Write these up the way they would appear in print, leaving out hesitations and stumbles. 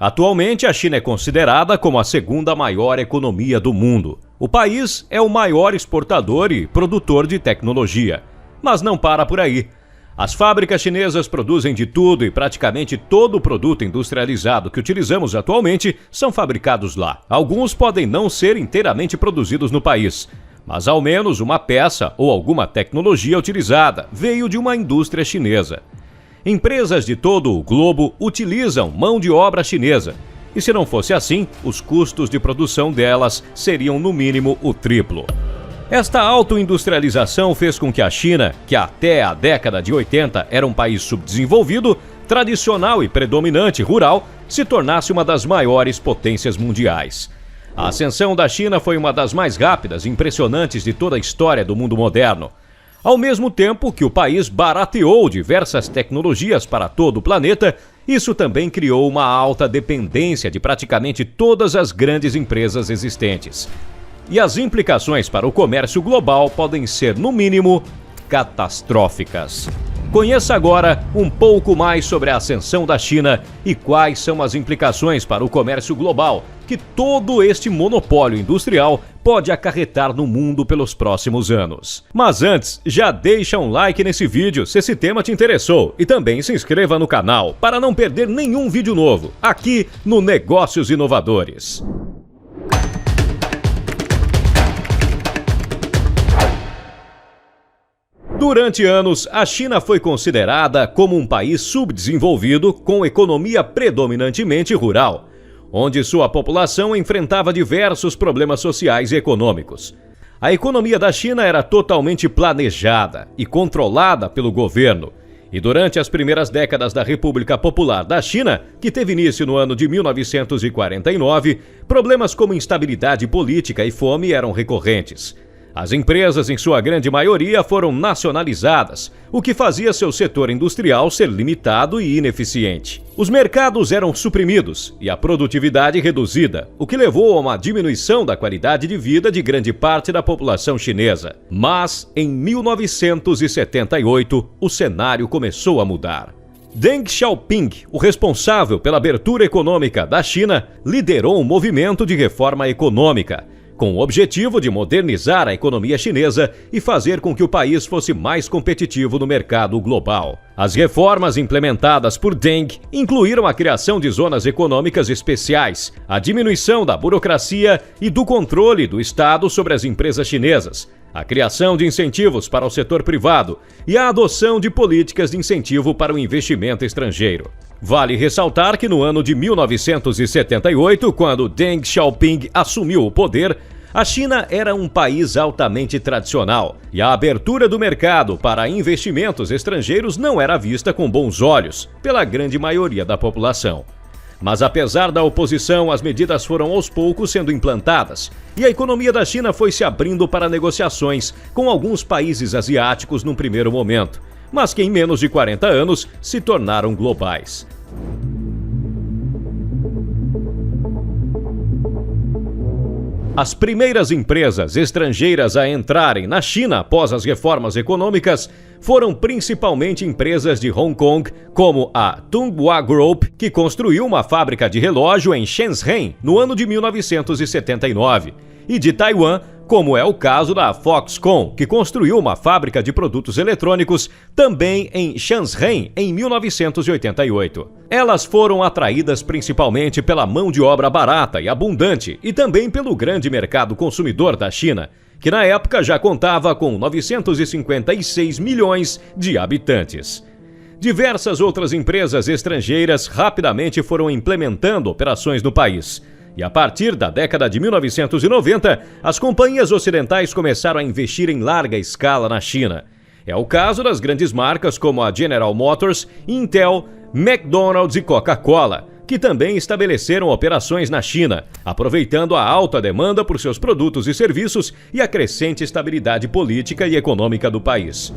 Atualmente, a China é considerada como a segunda maior economia do mundo. O país é o maior exportador e produtor de tecnologia. Mas não para por aí. As fábricas chinesas produzem de tudo e praticamente todo o produto industrializado que utilizamos atualmente são fabricados lá. Alguns podem não ser inteiramente produzidos no país, mas ao menos uma peça ou alguma tecnologia utilizada veio de uma indústria chinesa. Empresas de todo o globo utilizam mão de obra chinesa, e se não fosse assim, os custos de produção delas seriam no mínimo o triplo. Esta autoindustrialização fez com que a China, que até a década de 80 era um país subdesenvolvido, tradicional e predominante rural, se tornasse uma das maiores potências mundiais. A ascensão da China foi uma das mais rápidas e impressionantes de toda a história do mundo moderno. Ao mesmo tempo que o país barateou diversas tecnologias para todo o planeta, isso também criou uma alta dependência de praticamente todas as grandes empresas existentes. E as implicações para o comércio global podem ser, no mínimo, catastróficas. Conheça agora um pouco mais sobre a ascensão da China e quais são as implicações para o comércio global que todo este monopólio industrial pode acarretar no mundo pelos próximos anos. Mas antes, já deixa um like nesse vídeo se esse tema te interessou e também se inscreva no canal para não perder nenhum vídeo novo aqui no Negócios Inovadores. Durante anos, a China foi considerada como um país subdesenvolvido com economia predominantemente rural, onde sua população enfrentava diversos problemas sociais e econômicos. A economia da China era totalmente planejada e controlada pelo governo, e durante as primeiras décadas da República Popular da China, que teve início no ano de 1949, problemas como instabilidade política e fome eram recorrentes. As empresas, em sua grande maioria, foram nacionalizadas, o que fazia seu setor industrial ser limitado e ineficiente. Os mercados eram suprimidos e a produtividade reduzida, o que levou a uma diminuição da qualidade de vida de grande parte da população chinesa. Mas, em 1978, o cenário começou a mudar. Deng Xiaoping, o responsável pela abertura econômica da China, liderou um movimento de reforma econômica, com o objetivo de modernizar a economia chinesa e fazer com que o país fosse mais competitivo no mercado global. As reformas implementadas por Deng incluíram a criação de zonas econômicas especiais, a diminuição da burocracia e do controle do Estado sobre as empresas chinesas, a criação de incentivos para o setor privado e a adoção de políticas de incentivo para o investimento estrangeiro. Vale ressaltar que no ano de 1978, quando Deng Xiaoping assumiu o poder, a China era um país altamente tradicional e a abertura do mercado para investimentos estrangeiros não era vista com bons olhos pela grande maioria da população. Mas apesar da oposição, as medidas foram aos poucos sendo implantadas e a economia da China foi se abrindo para negociações com alguns países asiáticos num primeiro momento, mas que em menos de 40 anos se tornaram globais. As primeiras empresas estrangeiras a entrarem na China após as reformas econômicas foram principalmente empresas de Hong Kong, como a Tsinghua Group, que construiu uma fábrica de relógio em Shenzhen no ano de 1979, e de Taiwan, como é o caso da Foxconn, que construiu uma fábrica de produtos eletrônicos também em Shenzhen em 1988. Elas foram atraídas principalmente pela mão de obra barata e abundante e também pelo grande mercado consumidor da China, que na época já contava com 956 milhões de habitantes. Diversas outras empresas estrangeiras rapidamente foram implementando operações no país. E a partir da década de 1990, as companhias ocidentais começaram a investir em larga escala na China. É o caso das grandes marcas como a General Motors, Intel, McDonald's e Coca-Cola, que também estabeleceram operações na China, aproveitando a alta demanda por seus produtos e serviços e a crescente estabilidade política e econômica do país.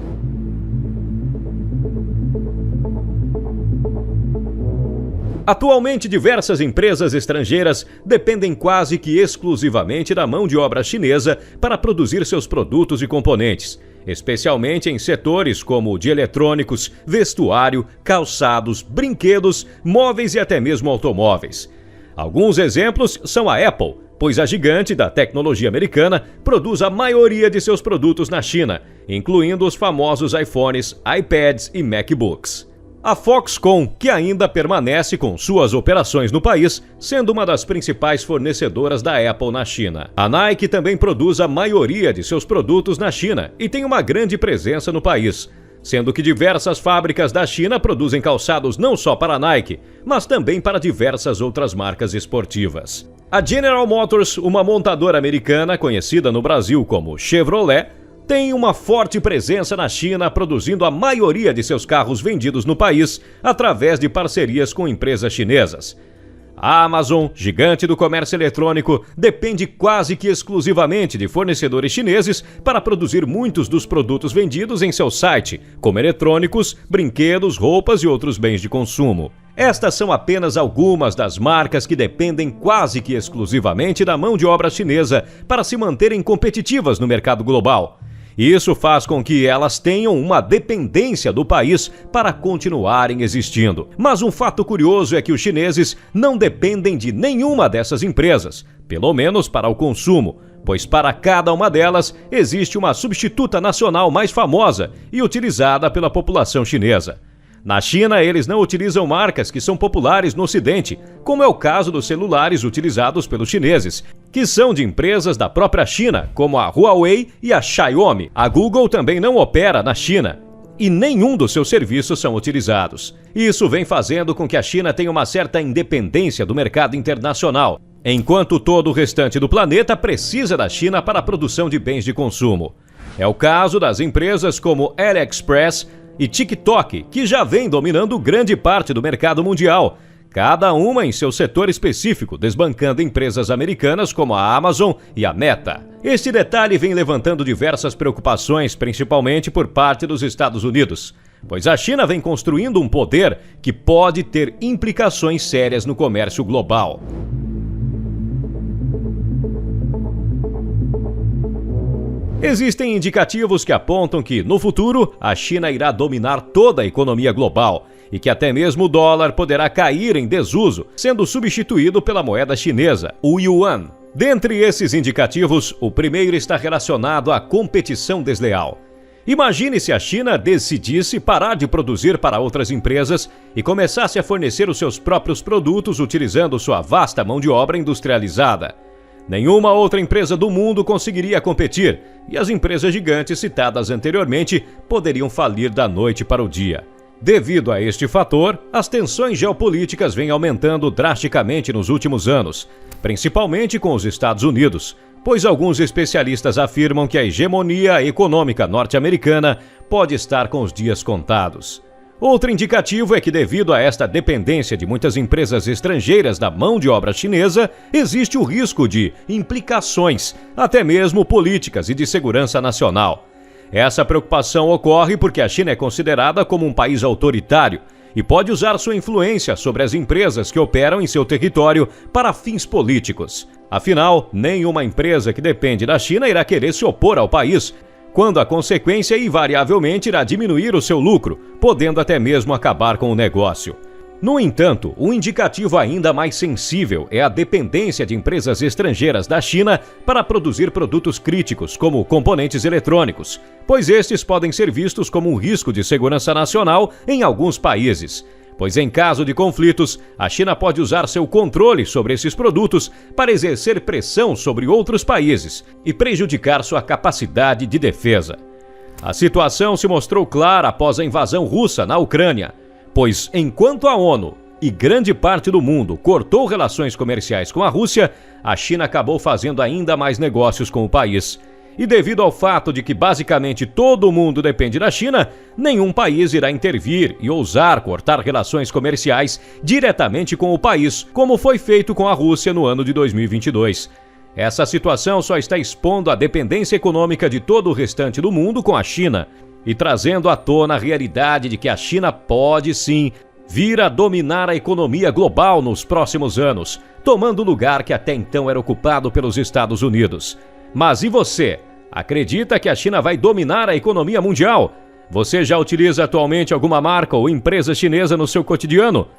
Atualmente, diversas empresas estrangeiras dependem quase que exclusivamente da mão de obra chinesa para produzir seus produtos e componentes, especialmente em setores como o de eletrônicos, vestuário, calçados, brinquedos, móveis e até mesmo automóveis. Alguns exemplos são a Apple, pois a gigante da tecnologia americana produz a maioria de seus produtos na China, incluindo os famosos iPhones, iPads e MacBooks. A Foxconn, que ainda permanece com suas operações no país, sendo uma das principais fornecedoras da Apple na China. A Nike também produz a maioria de seus produtos na China e tem uma grande presença no país, sendo que diversas fábricas da China produzem calçados não só para a Nike, mas também para diversas outras marcas esportivas. A General Motors, uma montadora americana conhecida no Brasil como Chevrolet, tem uma forte presença na China, produzindo a maioria de seus carros vendidos no país através de parcerias com empresas chinesas. A Amazon, gigante do comércio eletrônico, depende quase que exclusivamente de fornecedores chineses para produzir muitos dos produtos vendidos em seu site, como eletrônicos, brinquedos, roupas e outros bens de consumo. Estas são apenas algumas das marcas que dependem quase que exclusivamente da mão de obra chinesa para se manterem competitivas no mercado global. Isso faz com que elas tenham uma dependência do país para continuarem existindo. Mas um fato curioso é que os chineses não dependem de nenhuma dessas empresas, pelo menos para o consumo, pois para cada uma delas existe uma substituta nacional mais famosa e utilizada pela população chinesa. Na China, eles não utilizam marcas que são populares no Ocidente, como é o caso dos celulares utilizados pelos chineses, que são de empresas da própria China, como a Huawei e a Xiaomi. A Google também não opera na China e nenhum dos seus serviços são utilizados. Isso vem fazendo com que a China tenha uma certa independência do mercado internacional, enquanto todo o restante do planeta precisa da China para a produção de bens de consumo. É o caso das empresas como AliExpress e TikTok, que já vem dominando grande parte do mercado mundial, cada uma em seu setor específico, desbancando empresas americanas como a Amazon e a Meta. Este detalhe vem levantando diversas preocupações, principalmente por parte dos Estados Unidos, pois a China vem construindo um poder que pode ter implicações sérias no comércio global. Existem indicativos que apontam que, no futuro, a China irá dominar toda a economia global e que até mesmo o dólar poderá cair em desuso, sendo substituído pela moeda chinesa, o yuan. Dentre esses indicativos, o primeiro está relacionado à competição desleal. Imagine se a China decidisse parar de produzir para outras empresas e começasse a fornecer os seus próprios produtos utilizando sua vasta mão de obra industrializada. Nenhuma outra empresa do mundo conseguiria competir e as empresas gigantes citadas anteriormente poderiam falir da noite para o dia. Devido a este fator, as tensões geopolíticas vêm aumentando drasticamente nos últimos anos, principalmente com os Estados Unidos, pois alguns especialistas afirmam que a hegemonia econômica norte-americana pode estar com os dias contados. Outro indicativo é que, devido a esta dependência de muitas empresas estrangeiras da mão de obra chinesa, existe o risco de implicações, até mesmo políticas e de segurança nacional. Essa preocupação ocorre porque a China é considerada como um país autoritário e pode usar sua influência sobre as empresas que operam em seu território para fins políticos. Afinal, nenhuma empresa que depende da China irá querer se opor ao país, quando a consequência invariavelmente irá diminuir o seu lucro, podendo até mesmo acabar com o negócio. No entanto, um indicativo ainda mais sensível é a dependência de empresas estrangeiras da China para produzir produtos críticos, como componentes eletrônicos, pois estes podem ser vistos como um risco de segurança nacional em alguns países. Pois em caso de conflitos, a China pode usar seu controle sobre esses produtos para exercer pressão sobre outros países e prejudicar sua capacidade de defesa. A situação se mostrou clara após a invasão russa na Ucrânia, pois enquanto a ONU e grande parte do mundo cortou relações comerciais com a Rússia, a China acabou fazendo ainda mais negócios com o país. E devido ao fato de que basicamente todo mundo depende da China, nenhum país irá intervir e ousar cortar relações comerciais diretamente com o país, como foi feito com a Rússia no ano de 2022. Essa situação só está expondo a dependência econômica de todo o restante do mundo com a China e trazendo à tona a realidade de que a China pode sim vir a dominar a economia global nos próximos anos, tomando o lugar que até então era ocupado pelos Estados Unidos. Mas e você? Acredita que a China vai dominar a economia mundial? Você já utiliza atualmente alguma marca ou empresa chinesa no seu cotidiano?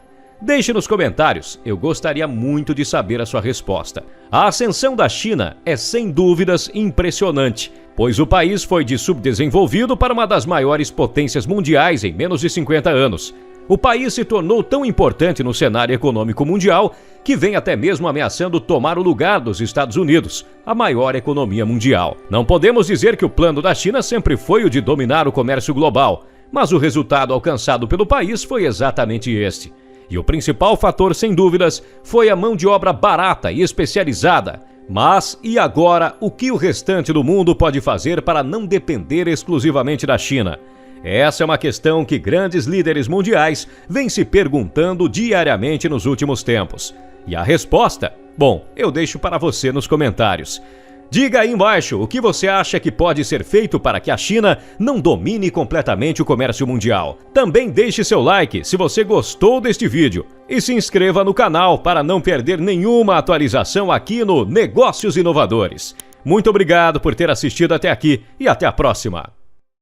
Deixe nos comentários, eu gostaria muito de saber a sua resposta. A ascensão da China é sem dúvidas impressionante, pois o país foi de subdesenvolvido para uma das maiores potências mundiais em menos de 50 anos. O país se tornou tão importante no cenário econômico mundial que vem até mesmo ameaçando tomar o lugar dos Estados Unidos, a maior economia mundial. Não podemos dizer que o plano da China sempre foi o de dominar o comércio global, mas o resultado alcançado pelo país foi exatamente este. E o principal fator, sem dúvidas, foi a mão de obra barata e especializada. Mas, e agora, o que o restante do mundo pode fazer para não depender exclusivamente da China? Essa é uma questão que grandes líderes mundiais vêm se perguntando diariamente nos últimos tempos. E a resposta? Bom, eu deixo para você nos comentários. Diga aí embaixo o que você acha que pode ser feito para que a China não domine completamente o comércio mundial. Também deixe seu like se você gostou deste vídeo e se inscreva no canal para não perder nenhuma atualização aqui no Negócios Inovadores. Muito obrigado por ter assistido até aqui e até a próxima!